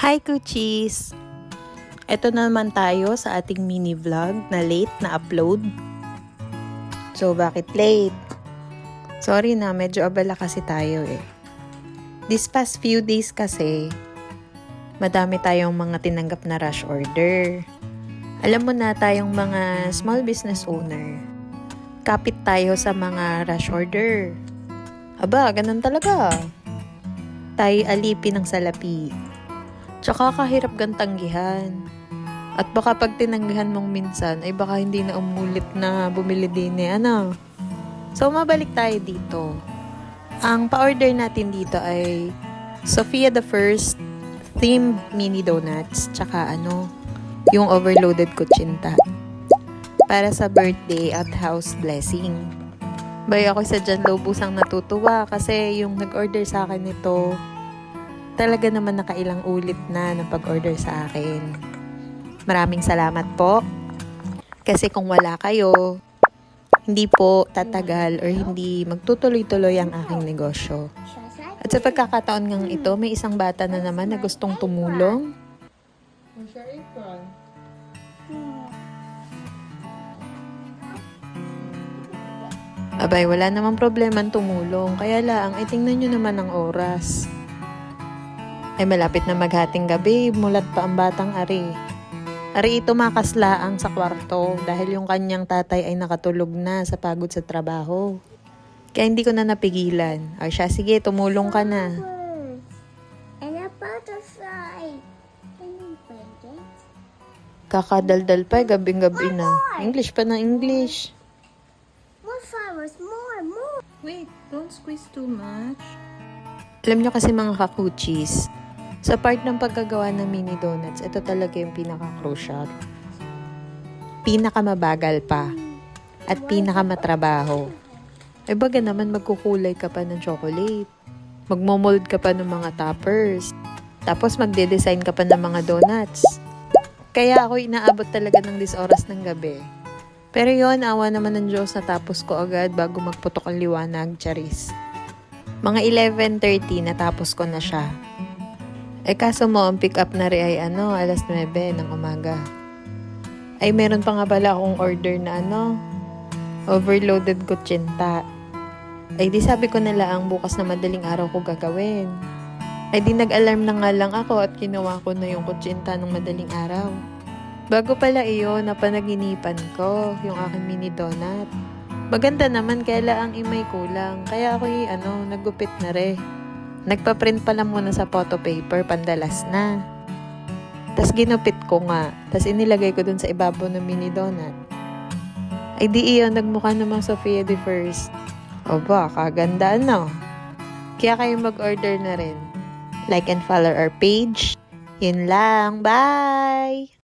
Hi Kuchis! Ito na naman tayo sa ating mini vlog na late na upload. So bakit late? Sorry na, medyo abala kasi tayo eh. This past few days kasi, madami tayong mga tinanggap na rush order. Alam mo na tayong mga small business owner, kapit tayo sa mga rush order. Aba, ganun talaga. Tayo alipin ng salapi. Tsaka kahirap gantanggihan. At baka pag tinanggihan mong minsan, ay baka hindi na umulit na bumili din eh, ano. So, mabalik tayo dito. Ang pa-order natin dito ay Sofia the First themed mini donuts, tsaka yung overloaded kutsinta. Para sa birthday at house blessing. Bay, ako sa dyan lubusang natutuwa kasi yung nag-order sa akin nito, talaga naman nakailang ulit na pag-order sa akin. Maraming salamat po. Kasi kung wala kayo, hindi po tatagal or hindi magtutuloy-tuloy ang aking negosyo. At sa pagkakataon ngang ito, may isang bata na naman na gustong tumulong. Abay, wala namang problema tumulong. Kaya lang, ay tingnan nyo naman ang oras. Ay malapit na maghating gabi, mulat pa ang batang Ari. Ari ito makaslaang sa kwarto dahil yung kanyang tatay ay nakatulog na sa pagod sa trabaho. Kaya hindi ko na napigilan. Ay siya, sige, tumulong ka na. And a butterfly. Can you break it? Kakadaldal pa, gabing-gabi na. English pa na English. More flowers, more. Wait, don't squeeze too much. Alam nyo kasi mga kakuchis, sa part ng paggagawa ng mini donuts, ito talaga yung pinaka-crucial. Pinaka-mabagal pa. At pinaka-matrabaho. E baga naman magkukulay ka pa ng chocolate. Magmomold ka pa ng mga toppers. Tapos magde-design ka pa ng mga donuts. Kaya ako inaabot talaga ng 10 oras ng gabi. Pero yon, awa naman ng Diyos, natapos ko agad bago magputok ang liwanag, charis. Mga 11:30 natapos ko na siya. Eh kaso mo, ang pick up na rin ay alas 9 ng umaga. Ay meron pa nga pala akong order na overloaded kutsinta. Ay di sabi ko na lang bukas na madaling araw ko gagawin. Ay di nag-alarm na nga lang ako at ginawa ko na yung kutsinta ng madaling araw. Bago pala iyon, napanaginipan ko yung aking mini donut. Maganda naman, kaya lang may kulang. Kaya ako naggupit na rin. Nagpa-print pala muna sa photo paper, pandalas na. Tapos ginupit ko nga. Tapos inilagay ko dun sa ibabaw ng mini donut. Ay di iyon, nagmukha namang Sofia the First. O ba, kaganda Kaya kayo mag-order na rin. Like and follow our page. Yun lang. Bye!